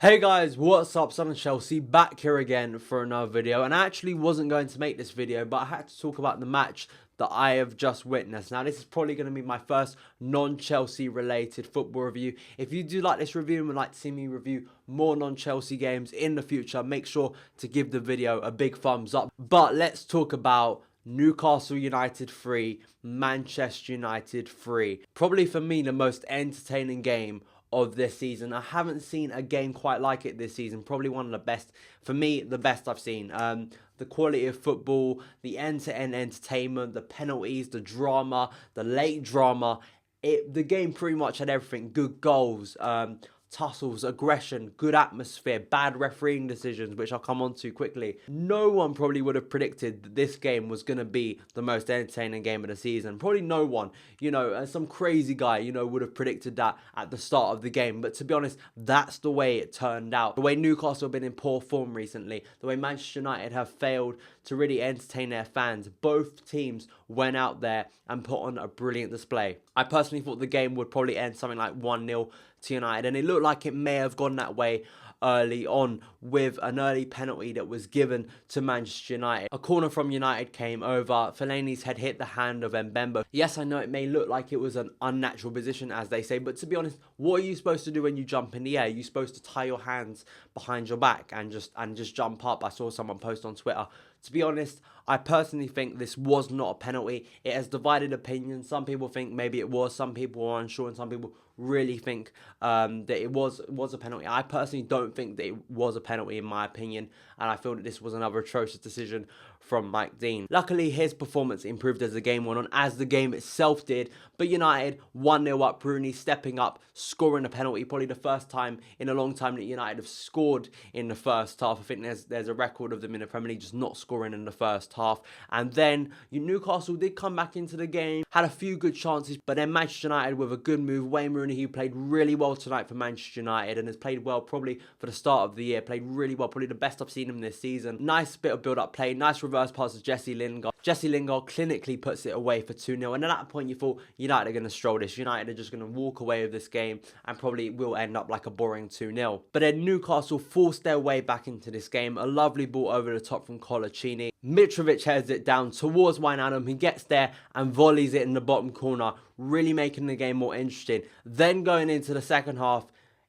Hey guys, what's up? Son of Chelsea back here again for another video, and I actually wasn't going to make this video, but I had to talk about the match that I have just witnessed. Now, this is probably going to be my first non-Chelsea related football review. If you do like this review and would like to see me review more non-Chelsea games in the future, make sure to give the video a big thumbs up. But let's talk about Newcastle United 3, Manchester United 3. Probably for me the most entertaining game of this season. I haven't seen a game quite like it this season. Probably one of the best, for me, the best I've seen. The quality of football, the end-to-end entertainment, the penalties, the drama, the late drama. The game pretty much had everything. Good goals, tussles, aggression, good atmosphere, bad refereeing decisions, which I'll come on to quickly. No one probably would have predicted that this game was going to be the most entertaining game of the season. Probably no one. You know, some crazy guy, would have predicted that at the start of the game. But to be honest, that's the way it turned out. The way Newcastle have been in poor form recently, the way Manchester United have failed to really entertain their fans. Both teams went out there and put on a brilliant display. I personally thought the game would probably end something like 1-0 to United, and it looked like it may have gone that way early on with an early penalty that was given to Manchester United. A corner from United came over. Fellaini's head hit the hand of Mbemba. Yes, I know it may look like it was an unnatural position, as they say, but to be honest, what are you supposed to do when you jump in the air? You're supposed to tie your hands behind your back and just jump up. I saw someone post on Twitter. To be honest, I personally think this was not a penalty. It has divided opinions. Some people think maybe it was, some people are unsure, and some people really think that it was a penalty. I personally don't think that it was a penalty in my opinion, and I feel that this was another atrocious decision from Mike Dean. Luckily, his performance improved as the game went on, as the game itself did, but United 1-0 up, Rooney stepping up, scoring a penalty, probably the first time in a long time that United have scored in the first half. I think there's a record of them in the Premier League just not scoring in the first half. And then Newcastle did come back into the game, had a few good chances, but then Manchester United with a good move. Wayne Rooney, who played really well tonight for Manchester United and has played well probably for the start of the year, played really well, probably the best I've seen him this season. Nice bit of build-up play, nice reverse pass to Jesse Lingard. Jesse Lingard clinically puts it away for 2-0, and at that point you thought United are going to stroll this. United are just going to walk away with this game and probably will end up like a boring 2-0. But then Newcastle forced their way back into this game. A lovely ball over the top from Colaccini. Mitrovic heads it down towards Wijnaldum. He gets there and volleys it in the bottom corner, really making the game more interesting. Then going into the second half,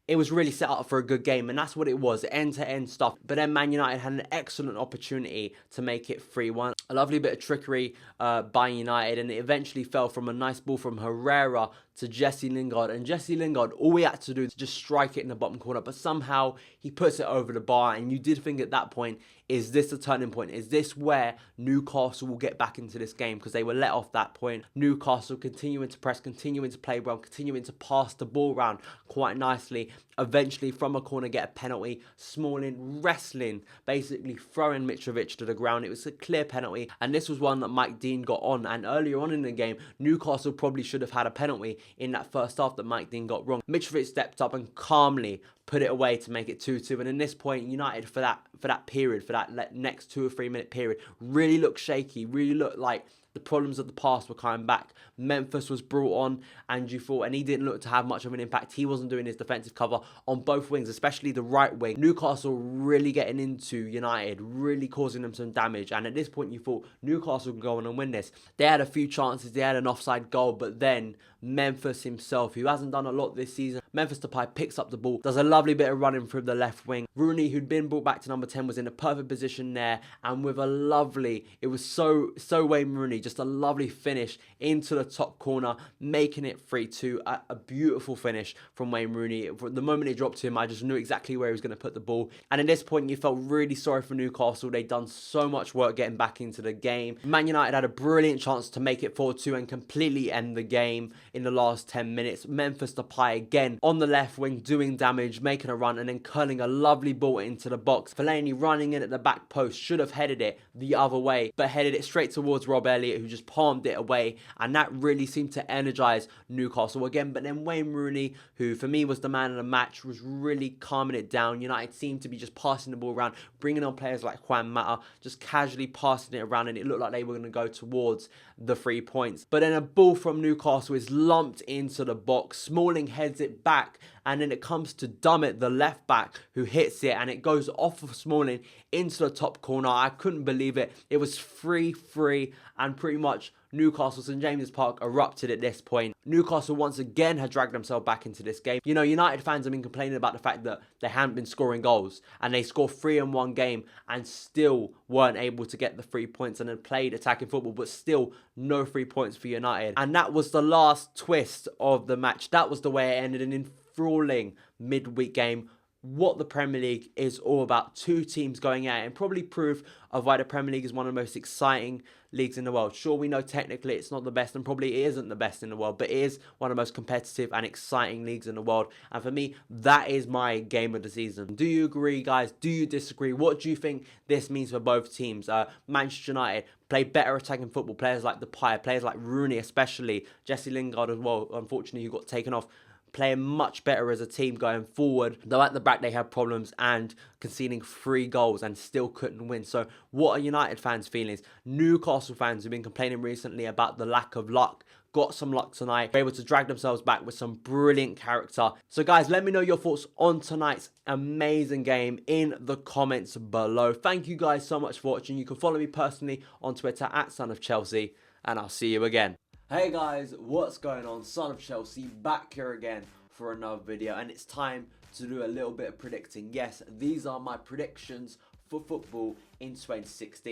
it was really set up for a good game, and that's what it was, end-to-end stuff. But then Man United had an excellent opportunity to make it 3-1. A lovely bit of trickery by United, and it eventually fell from a nice ball from Herrera to Jesse Lingard. And Jesse Lingard, all he had to do is just strike it in the bottom corner, but somehow he puts it over the bar, and you did think at that point, is this a turning point? Is this where Newcastle will get back into this game? Because they were let off that point. Newcastle continuing to press, continuing to play well, continuing to pass the ball around quite nicely. Eventually, from a corner, get a penalty. Smalling wrestling, basically throwing Mitrovic to the ground. It was a clear penalty, and this was one that Mike Dean got on. And earlier on in the game, Newcastle probably should have had a penalty in that first half that Mike Dean got wrong. Mitrovic stepped up and calmly put it away to make it 2-2. And in this point, United for that period, for that next 2 or 3 minute period, really looked shaky, really looked like the problems of the past were coming back. Memphis was brought on, and he didn't look to have much of an impact. He wasn't doing his defensive cover on both wings, especially the right wing. Newcastle really getting into United, really causing them some damage. And at this point, you thought Newcastle could go on and win this. They had a few chances. They had an offside goal, but then Memphis himself, who hasn't done a lot this season, Memphis Depay picks up the ball, does a lovely bit of running through the left wing. Rooney, who'd been brought back to number 10, was in a perfect position there, and with a lovely, it was so Wayne Rooney, just a lovely finish into the top corner, making it 3-2. A beautiful finish from Wayne Rooney. From the moment it dropped to him, I just knew exactly where he was going to put the ball. And at this point, you felt really sorry for Newcastle. They'd done so much work getting back into the game. Man United had a brilliant chance to make it 4-2 and completely end the game in the last 10 minutes. Memphis Depay again on the left wing, doing damage, making a run, and then curling a lovely ball into the box. Fellaini running in at the back post, should have headed it the other way, but headed it straight towards Rob Elliott, who just palmed it away, and that really seemed to energise Newcastle again. But then Wayne Rooney, who for me was the man of the match, was really calming it down. United seemed to be just passing the ball around, bringing on players like Juan Mata, just casually passing it around, and it looked like they were going to go towards the 3 points. But then a ball from Newcastle is lumped into the box. Smalling heads it back, and then it comes to Dummett, the left back, who hits it and it goes off of Smalling into the top corner. I couldn't believe it. It was 3-3 and pretty much Newcastle St James's Park erupted at this point. Newcastle once again had dragged themselves back into this game. You know, United fans have been complaining about the fact that they hadn't been scoring goals, and they scored 3 in one game and still weren't able to get the 3 points and had played attacking football, but still no 3 points for United. And that was the last twist of the match. That was the way it ended, an enthralling midweek game. What the Premier League is all about. 2 teams going at it, and probably proof of why the Premier League is one of the most exciting leagues in the world. Sure, we know technically it's not the best, and probably it isn't the best in the world, but it is one of the most competitive and exciting leagues in the world. And for me, that is my game of the season. Do you agree, guys? Do you disagree? What do you think this means for both teams? Manchester United play better attacking football. Players like Depay, players like Rooney especially, Jesse Lingard as well, unfortunately, who got taken off, playing much better as a team going forward. Though at the back they had problems and conceding 3 goals and still couldn't win. So what are United fans' feelings? Newcastle fans who've been complaining recently about the lack of luck got some luck tonight, were able to drag themselves back with some brilliant character. So guys, let me know your thoughts on tonight's amazing game in the comments below. Thank you guys so much for watching. You can follow me personally on Twitter at SonOfChelsea, and I'll see you again. Hey guys, what's going on? Son of Chelsea back here again for another video, and it's time to do a little bit of predicting. Yes, these are my predictions for football in 2016.